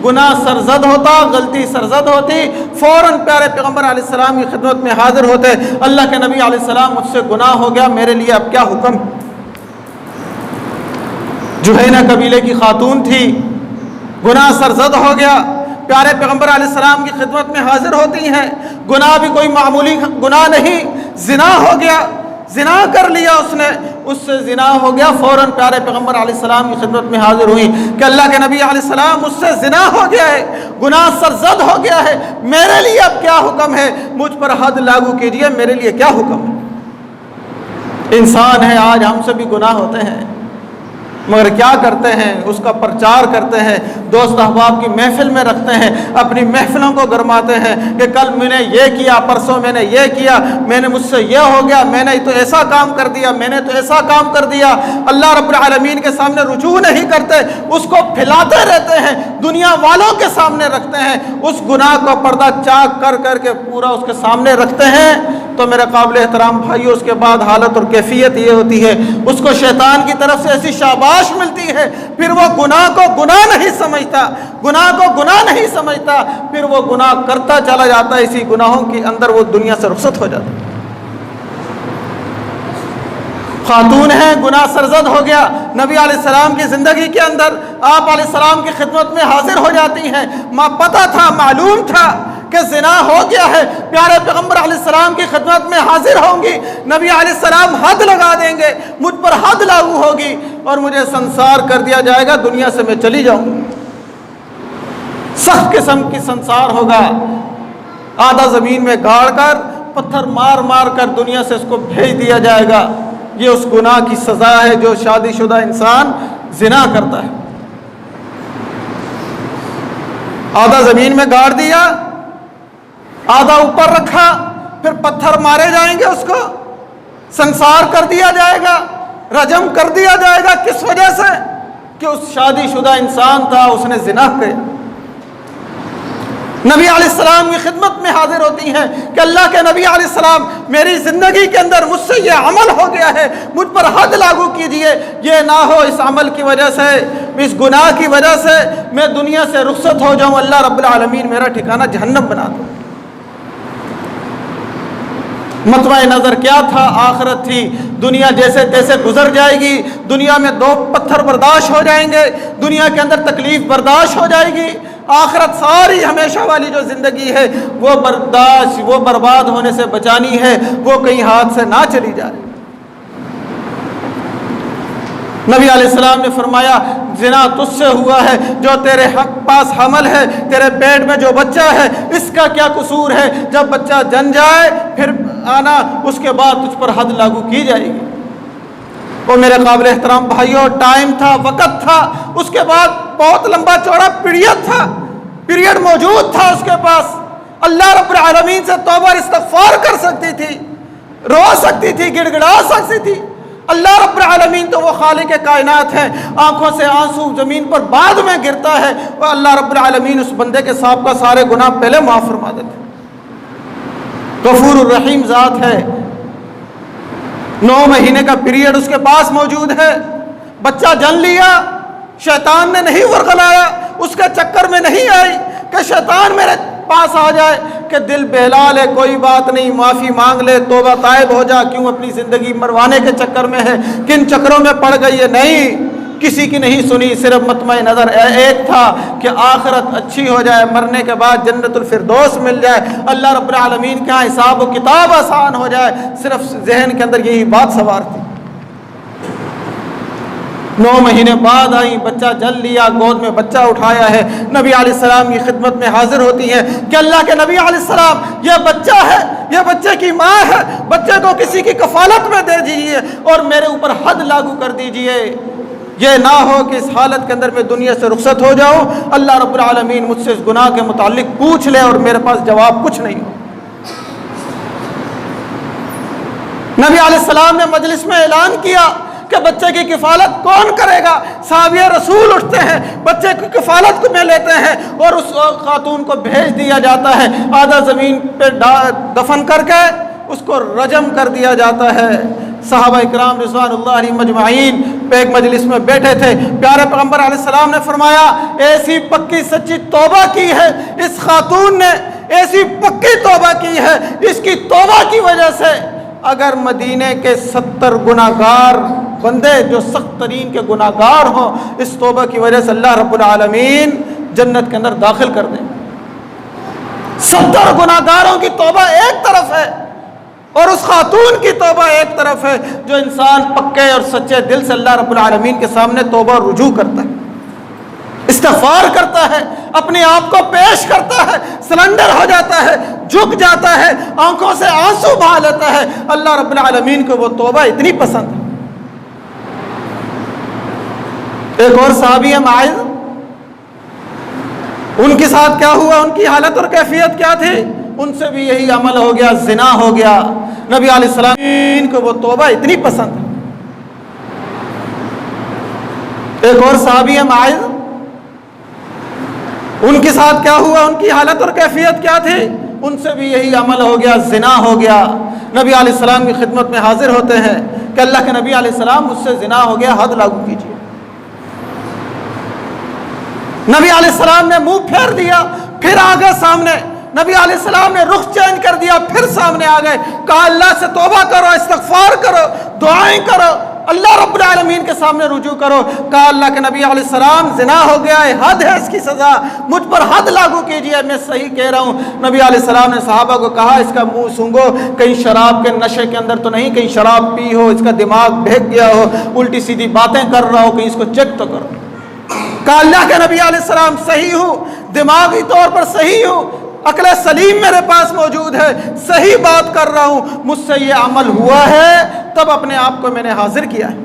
گناہ سرزد ہوتا، غلطی سرزد ہوتی، فوراً پیارے پیغمبر علیہ السلام کی خدمت میں حاضر ہوتے، اللہ کے نبی علیہ السلام مجھ سے گناہ ہو گیا، میرے لیے اب کیا حکم؟ جوہینہ قبیلے کی خاتون تھی، گناہ سرزد ہو گیا، پیارے پیغمبر علیہ السلام کی خدمت میں حاضر ہوتی ہیں، گناہ بھی کوئی معمولی گناہ نہیں، زنا ہو گیا، زنا کر لیا اس نے، اس سے زنا ہو گیا، فوراً پیارے پیغمبر علیہ السلام کی خدمت میں حاضر ہوئی کہ اللہ کے نبی علیہ السلام مجھ سے زنا ہو گیا ہے، گناہ سرزد ہو گیا ہے، میرے لیے اب کیا حکم ہے؟ مجھ پر حد لاگو کیجئے، میرے لیے کیا حکم ہے؟ انسان ہے، آج ہم سے بھی گناہ ہوتے ہیں، مگر کیا کرتے ہیں؟ اس کا پرچار کرتے ہیں، دوست احباب کی محفل میں رکھتے ہیں، اپنی محفلوں کو گرماتے ہیں کہ کل میں نے یہ کیا، پرسوں میں نے یہ کیا، میں نے مجھ سے یہ ہو گیا، میں نے تو ایسا کام کر دیا، میں نے تو ایسا کام کر دیا۔ اللہ رب العالمین کے سامنے رجوع نہیں کرتے، اس کو پھیلاتے رہتے ہیں، دنیا والوں کے سامنے رکھتے ہیں، اس گناہ کو پردہ چاک کر کر کے پورا اس کے سامنے رکھتے ہیں۔ تو میرے قابل احترام بھائیو، اس کے بعد حالت اور کیفیت یہ ہوتی ہے، اس کو شیطان کی طرف سے ایسی شاباش ملتی ہے، پھر وہ گناہ کو گناہ نہیں سمجھتا، گناہ کو گناہ نہیں سمجھتا، پھر وہ گناہ کرتا چلا جاتا ہے، اسی گناہوں کے اندر وہ دنیا سے رخصت ہو جاتا ہے۔ خاتون ہیں، گناہ سرزد ہو گیا، نبی علیہ السلام کی زندگی کے اندر آپ علیہ السلام کی خدمت میں حاضر ہو جاتی ہیں، پتہ تھا، معلوم تھا کہ زنا ہو گیا ہے، پیارے پیغمبر علیہ السلام کی خدمت میں حاضر ہوں گی، نبی علیہ السلام حد لگا دیں گے، مجھ پر حد لاگو ہوگی اور مجھے سنسار کر دیا جائے گا، دنیا سے میں چلی جاؤں گی، سخت قسم کی سنسار ہوگا، آدھا زمین میں گاڑ کر پتھر مار مار کر دنیا سے اس کو بھیج دیا جائے گا۔ یہ اس گناہ کی سزا ہے جو شادی شدہ انسان زنا کرتا ہے۔ آدھا زمین میں گاڑ دیا، آدھا اوپر رکھا، پھر پتھر مارے جائیں گے، اس کو سنسار کر دیا جائے گا، رجم کر دیا جائے گا۔ کس وجہ سے؟ کہ اس شادی شدہ انسان تھا، اس نے زنا کیا۔ نبی علیہ السلام کی خدمت میں حاضر ہوتی ہیں کہ اللہ کے نبی علیہ السلام، میری زندگی کے اندر مجھ سے یہ عمل ہو گیا ہے، مجھ پر حد لاگو کیجئے، یہ نہ ہو اس عمل کی وجہ سے، اس گناہ کی وجہ سے میں دنیا سے رخصت ہو جاؤں، اللہ رب العالمین میرا ٹھکانہ جہنم بنا دو۔ مطمع نظر کیا تھا؟ آخرت تھی، دنیا جیسے تیسے گزر جائے گی، دنیا میں دو پتھر برداشت ہو جائیں گے، دنیا کے اندر تکلیف برداشت ہو جائے گی، آخرت ساری ہمیشہ والی جو زندگی ہے وہ برداشت، وہ برباد ہونے سے بچانی ہے، وہ کہیں ہاتھ سے نہ چلی جائے۔ نبی علیہ السلام نے فرمایا زنا تجھ سے ہوا ہے، جو تیرے حق پاس حمل ہے، تیرے پیٹ میں جو بچہ ہے، اس کا کیا قصور ہے؟ جب بچہ جن جائے پھر آنا، اس کے بعد تجھ پر حد لاگو کی جائے گی۔ وہ میرے قابل احترام بھائیوں، ٹائم تھا، وقت تھا، اس کے بعد بہت لمبا چوڑا پیریڈ تھا، پیریڈ موجود تھا اس کے پاس، اللہ رب العالمین سے توبہ استغفار کر سکتی تھی، رو سکتی تھی، گڑ گڑا سکتی تھی۔ اللہ رب العالمین تو وہ خالق کائنات ہے، آنکھوں سے آنسو زمین پر بعد میں گرتا ہے، اور اللہ رب العالمین اس بندے کے سابقہ سارے گناہ پہلے معاف فرما دیتے۔ غفور الرحیم ذات ہے، 9 مہینے کا پیریڈ اس کے پاس موجود ہے، بچہ جن لیا، شیطان نے نہیں ورغلایا، اس کے چکر میں نہیں آئی کہ شیطان میرے پاس آ جائے کہ دل بہلا لے، کوئی بات نہیں، معافی مانگ لے، توبہ طائب ہو جا، کیوں اپنی زندگی مروانے کے چکر میں ہے، کن چکروں میں پڑ گئی ہے۔ نہیں، کسی کی نہیں سنی، صرف مطمع نظر ایک تھا کہ آخرت اچھی ہو جائے، مرنے کے بعد جنت الفردوس مل جائے، اللہ رب العالمین کا حساب و کتاب آسان ہو جائے، صرف ذہن کے اندر یہی بات سوار تھی۔ 9 مہینے بعد آئی، بچہ جل لیا، گود میں بچہ اٹھایا ہے، نبی علیہ السلام کی خدمت میں حاضر ہوتی ہیں کہ اللہ کے نبی علیہ السلام، یہ بچہ ہے، یہ بچے کی ماں ہے، بچے کو کسی کی کفالت میں دے دیجئے اور میرے اوپر حد لاگو کر دیجئے، یہ نہ ہو کہ اس حالت کے اندر میں دنیا سے رخصت ہو جاؤں، اللہ رب العالمین مجھ سے اس گناہ کے متعلق پوچھ لے اور میرے پاس جواب کچھ نہیں ہو۔ نبی علیہ السلام نے مجلس میں اعلان کیا کہ بچے کی کفالت کون کرے گا؟ صحابی رسول اٹھتے ہیں، بچے کی کفالت کو میں لیتے ہیں اور اس خاتون کو بھیج دیا جاتا ہے، آدھا زمین پہ دفن کر کے اس کو رجم کر دیا جاتا ہے۔ صحابہ اکرام رضوان اللہ علیہم مجمعین ایک مجلس میں بیٹھے تھے. پیارے پیغمبر علیہ السلام نے فرمایا ایسی پکی سچی توبہ کی ہے اس خاتون نے, ایسی پکی توبہ کی ہے, اس کی توبہ کی وجہ سے اگر مدینے کے 70 گناہگار بندے جو سخت ترین کے گناہگار ہوں, اس توبہ کی وجہ سے اللہ رب العالمین جنت کے اندر داخل کر دیں. 70 گناہگاروں کی توبہ ایک طرف ہے اور اس خاتون کی توبہ ایک طرف ہے, جو انسان پکے اور سچے دل سے اللہ رب العالمین کے سامنے توبہ رجوع کرتا ہے, استغفار کرتا ہے, اپنے آپ کو پیش کرتا ہے, سرنڈر ہو جاتا ہے, جھک جاتا ہے, آنکھوں سے آنسو بہا لیتا ہے. اللہ رب العالمین کو وہ توبہ اتنی پسند ہے. ایک اور صحابی ہے معاذ, ان کے ساتھ کیا ہوا, ان کی حالت اور کیفیت کیا تھی؟ ان سے بھی یہی عمل ہو گیا, زنا ہو گیا. نبی علیہ السلام کو وہ توبہ اتنی پسند ہے. ایک اور صحابی ہے معاذ, ان کے ساتھ کیا ہوا, ان کی حالت اور کیفیت کیا تھی؟ ان سے بھی یہی عمل ہو گیا, زنا ہو گیا. نبی علیہ السلام کی خدمت میں حاضر ہوتے ہیں کہ اللہ کے نبی علیہ السلام مجھ سے زنا ہو گیا, حد لاگو کیجیے. نبی علیہ السلام نے منہ پھیر دیا, پھر آ گئے سامنے. نبی علیہ السلام نے رخ چینج کر دیا, پھر سامنے آ گئے. کہا اللہ سے توبہ کرو, استغفار کرو, دعائیں کرو, اللہ رب العالمین کے سامنے رجوع کرو. کہا اللہ کے نبی علیہ السلام زنا ہو گیا ہے, حد ہے اس کی سزا, مجھ پر حد لاگو کیجئے, میں صحیح کہہ رہا ہوں. نبی علیہ السلام نے صحابہ کو کہا اس کا منہ سونگھو, کہیں شراب کے نشے کے اندر تو نہیں, کہیں شراب پی ہو, اس کا دماغ بہک گیا ہو, الٹی سیدھی باتیں کر رہا ہو, کہیں اس کو چیک تو کرو. کہا اللہ کے نبی علیہ السلام صحیح ہوں, دماغی طور پر صحیح ہوں, عقل سلیم میرے پاس موجود ہے, صحیح بات کر رہا ہوں, مجھ سے یہ عمل ہوا ہے, تب اپنے آپ کو میں نے حاضر کیا ہے.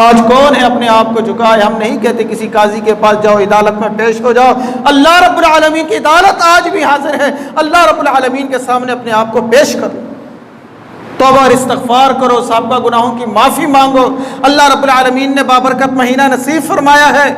آج کون ہے اپنے آپ کو جھکائے؟ ہم نہیں کہتے کسی قاضی کے پاس جاؤ, عدالت میں پیش ہو جاؤ. اللہ رب العالمین کی عدالت آج بھی حاضر ہے. اللہ رب العالمین کے سامنے اپنے آپ کو پیش کرو, توبہ اور استغفار کرو, سابقہ گناہوں کی معافی مانگو. اللہ رب العالمین نے بابرکت مہینہ نصیب فرمایا ہے,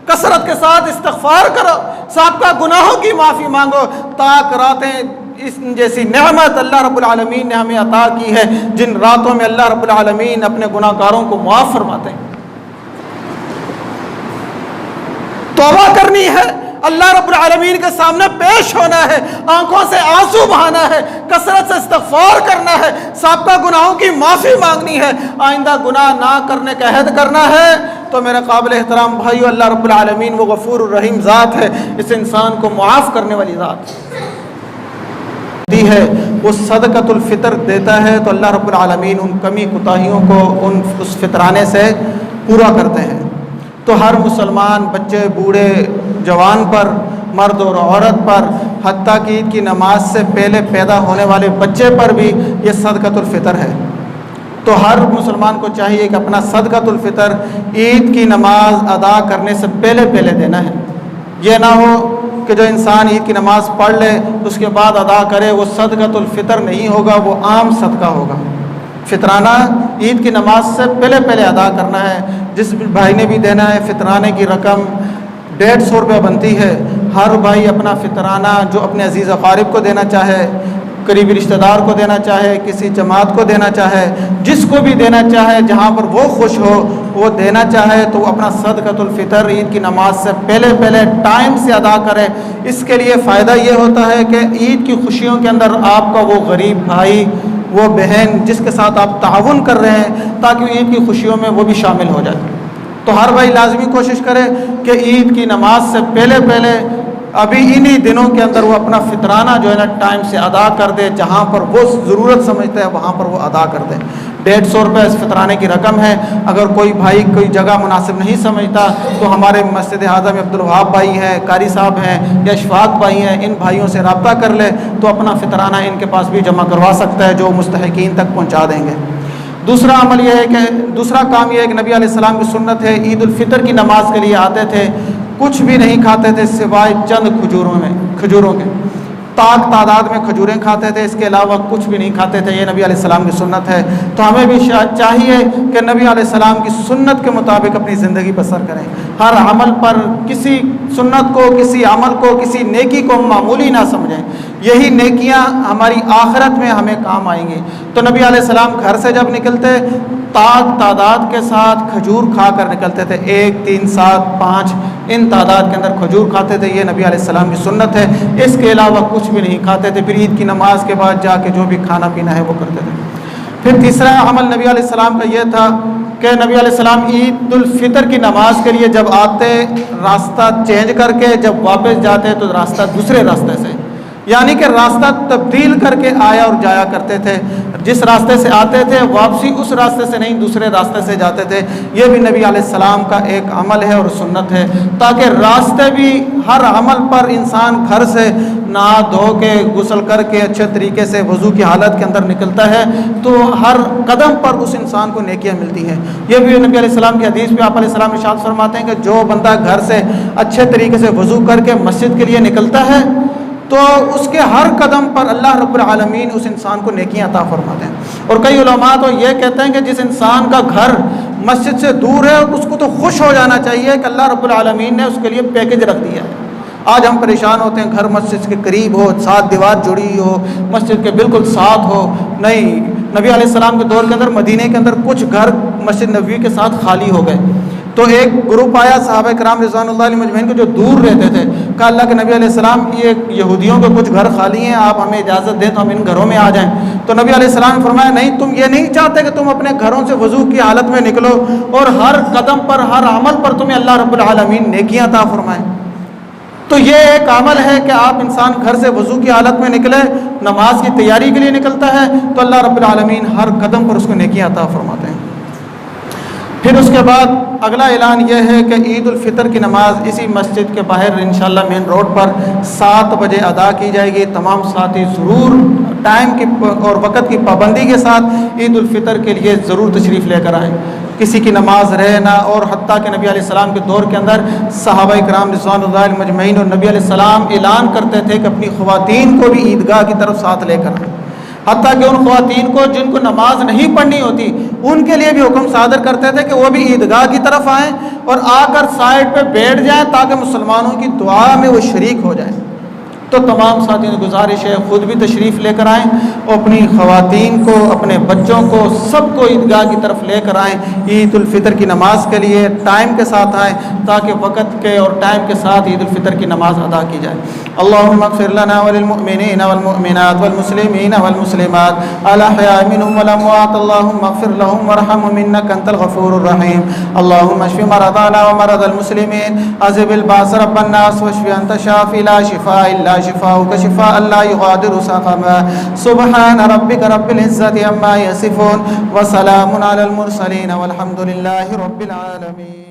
کثرت کے ساتھ استغفار کرو, سابقہ گناہوں کی معافی مانگو. تاک راتیں اس جیسی نعمت اللہ رب العالمین نے ہمیں عطا کی ہے, جن راتوں میں اللہ رب العالمین اپنے گناہ گاروں کو معاف فرماتے ہیں. توبہ کرنی ہے, اللہ رب العالمین کے سامنے پیش ہونا ہے, آنکھوں سے آنسو بہانا ہے, کثرت سے استغفار کرنا ہے, سابقہ گناہوں کی معافی مانگنی ہے, آئندہ گناہ نہ کرنے کا عہد کرنا ہے. تو میرے قابل احترام بھائیو, اللہ رب العالمین وہ غفور الرحیم ذات ہے, اس انسان کو معاف کرنے والی ذات ہے. وہ صدقۃ الفطر دیتا ہے تو اللہ رب العالمین ان کمی کوتاہیوں کو اس فطرانے سے پورا کرتے ہیں. تو ہر مسلمان بچے, بوڑھے, جوان پر, مرد اور عورت پر, حتیٰ کہ عید کی نماز سے پہلے پیدا ہونے والے بچے پر بھی یہ صدقۃ الفطر ہے. تو ہر مسلمان کو چاہیے کہ اپنا صدقۃ الفطر عید کی نماز ادا کرنے سے پہلے دینا ہے. یہ نہ ہو کہ جو انسان عید کی نماز پڑھ لے اس کے بعد ادا کرے, وہ صدقۃ الفطر نہیں ہوگا, وہ عام صدقہ ہوگا. فطرانہ عید کی نماز سے پہلے ادا کرنا ہے. جس بھائی نے بھی دینا ہے فطرانے کی رقم 150 روپے بنتی ہے. ہر بھائی اپنا فطرانہ جو اپنے عزیز اقارب کو دینا چاہے, قریبی رشتہ دار کو دینا چاہے, کسی جماعت کو دینا چاہے, جس کو بھی دینا چاہے, جہاں پر وہ خوش ہو وہ دینا چاہے, تو وہ اپنا صدقۃ الفطر عید کی نماز سے پہلے ٹائم سے ادا کرے. اس کے لیے فائدہ یہ ہوتا ہے کہ عید کی خوشیوں کے اندر آپ کا وہ غریب بھائی, وہ بہن جس کے ساتھ آپ تعاون کر رہے ہیں, تاکہ عید کی خوشیوں میں وہ بھی شامل ہو جائے. تو ہر بھائی لازمی کوشش کرے کہ عید کی نماز سے پہلے ابھی انہی دنوں کے اندر وہ اپنا فطرانہ جو ہے نا ٹائم سے ادا کر دے. جہاں پر وہ ضرورت سمجھتے ہیں وہاں پر وہ ادا کر دے. 150 روپے اس فطرانے کی رقم ہے. اگر کوئی بھائی کوئی جگہ مناسب نہیں سمجھتا تو ہمارے مسجد اعظم عبدالوہاب بھائی ہیں, قاری صاحب ہیں, یا اشفاق بھائی ہیں, ان بھائیوں سے رابطہ کر لے تو اپنا فطرانہ ان کے پاس بھی جمع کروا سکتا ہے, جو مستحقین تک پہنچا دیں گے. دوسرا عمل یہ ہے کہ دوسرا کام یہ ہے کہ نبی علیہ السلام کی سنت ہے, عید الفطر کی نماز کے لیے آتے تھے, کچھ بھی نہیں کھاتے تھے سوائے چند کھجوروں کے, طاق تعداد میں کھجوریں کھاتے تھے, اس کے علاوہ کچھ بھی نہیں کھاتے تھے. یہ نبی علیہ السلام کی سنت ہے. تو ہمیں بھی چاہیے کہ نبی علیہ السلام کی سنت کے مطابق اپنی زندگی بسر کریں. ہر عمل پر کسی سنت کو, کسی عمل کو, کسی نیکی کو معمولی نہ سمجھیں. یہی نیکیاں ہماری آخرت میں ہمیں کام آئیں گی۔ تو نبی علیہ السلام گھر سے جب نکلتے تعداد کے ساتھ کھجور کھا کر نکلتے تھے، 1 3 7 5 ان تعداد کے اندر کھجور کھاتے تھے، یہ نبی علیہ السلام کی سنت ہے۔ اس کے علاوہ کچھ بھی نہیں کھاتے تھے، پھر عید کی نماز کے بعد جا کے جو بھی کھانا پینا ہے وہ کرتے تھے۔ پھر تیسرا عمل نبی علیہ السلام کا یہ تھا کہ نبی علیہ السلام عید الفطر کی نماز کے لیے جب آتے راستہ چینج کر کے، جب واپس جاتے تو راستہ دوسرے راستے سے، یعنی کہ راستہ تبدیل کر کے آیا اور جایا کرتے تھے۔ جس راستے سے آتے تھے واپسی اس راستے سے نہیں دوسرے راستے سے جاتے تھے۔ یہ بھی نبی علیہ السلام کا ایک عمل ہے اور سنت ہے، تاکہ راستے بھی ہر عمل پر انسان گھر سے نہا دھو کے غسل کر کے اچھے طریقے سے وضو کی حالت کے اندر نکلتا ہے تو ہر قدم پر اس انسان کو نیکیاں ملتی ہیں۔ یہ بھی نبی علیہ السلام کی حدیث میں آپ علیہ السلام ارشاد فرماتے ہیں کہ جو بندہ گھر سے اچھے طریقے سے وضو کر کے مسجد کے لیے نکلتا ہے تو اس کے ہر قدم پر اللہ رب العالمین اس انسان کو نیکیاں عطا فرماتے ہیں۔ اور کئی علماء تو یہ کہتے ہیں کہ جس انسان کا گھر مسجد سے دور ہے اس کو تو خوش ہو جانا چاہیے کہ اللہ رب العالمین نے اس کے لیے پیکج رکھ دیا ہے۔ آج ہم پریشان ہوتے ہیں، گھر مسجد کے قریب ہو، ساتھ دیوار جڑی ہو، مسجد کے بالکل ساتھ ہو، نہیں۔ نبی علیہ السلام کے دور کے اندر مدینے کے اندر کچھ گھر مسجد نبوی کے ساتھ خالی ہو گئے، تو ایک گروپ آیا صحابہ کرام رضوان اللہ علیہ مجمعین کو جو دور رہتے تھے، کہا اللہ کے نبی علیہ السلام یہ یہودیوں کے کچھ گھر خالی ہیں، آپ ہمیں اجازت دیں تو ہم ان گھروں میں آ جائیں۔ تو نبی علیہ السلام نے فرمایا نہیں، تم یہ نہیں چاہتے کہ تم اپنے گھروں سے وضو کی حالت میں نکلو اور ہر قدم پر ہر عمل پر تمہیں اللہ رب العالمین نیکیاں عطا فرمائیں؟ تو یہ ایک عمل ہے کہ آپ انسان گھر سے وضو کی حالت میں نکلے، نماز کی تیاری کے لیے نکلتا ہے تو اللہ رب العالمین ہر قدم پر اس کو نیکیاں عطا فرماتے ہیں۔ پھر اس کے بعد اگلا اعلان یہ ہے کہ عید الفطر کی نماز اسی مسجد کے باہر انشاءاللہ مین روڈ پر 7 بجے ادا کی جائے گی۔ تمام ساتھی ضرور ٹائم کی اور وقت کی پابندی کے ساتھ عید الفطر کے لیے ضرور تشریف لے کر آئیں، کسی کی نماز رہے نہ۔ اور حتیٰ کہ نبی علیہ السلام کے دور کے اندر صحابہ کرام رضوان اللہ علیہ مجمعین اور نبی علیہ السلام اعلان کرتے تھے کہ اپنی خواتین کو بھی عیدگاہ کی طرف ساتھ لے کر آئیں، حتیٰ کہ ان خواتین کو جن کو نماز نہیں پڑھنی ہوتی ان کے لیے بھی حکم صادر کرتے تھے کہ وہ بھی عیدگاہ کی طرف آئیں اور آ کر سائڈ پہ بیٹھ جائیں تاکہ مسلمانوں کی دعا میں وہ شریک ہو جائیں۔ تو تمام ساتھیوں سے گزارش ہے خود بھی تشریف لے کر آئیں اور اپنی خواتین کو، اپنے بچوں کو، سب کو عیدگاہ کی طرف لے کر آئیں۔ عید الفطر کی نماز کے لیے ٹائم کے ساتھ آئیں تاکہ وقت کے اور ٹائم کے ساتھ عید الفطر کی نماز ادا کی جائے۔ اللہم اغفر لنا وللمؤمنین والمؤمنات والمسلمین والمسلمات الاحیاء منهم والاموات، اللہم اغفر لهم وارحمهم انک انت الغفور الرحیم۔ اللہم اشف مرضانا ومرضى المسلمین، اذهب الباس رب الناس واشف انت الشافی لا شفاء الا شفاؤک شفاء لا یغادر سقما۔ سبحان ربک رب العزة عما یصفون وسلام علی المرسلین والحمد للہ رب العالمین۔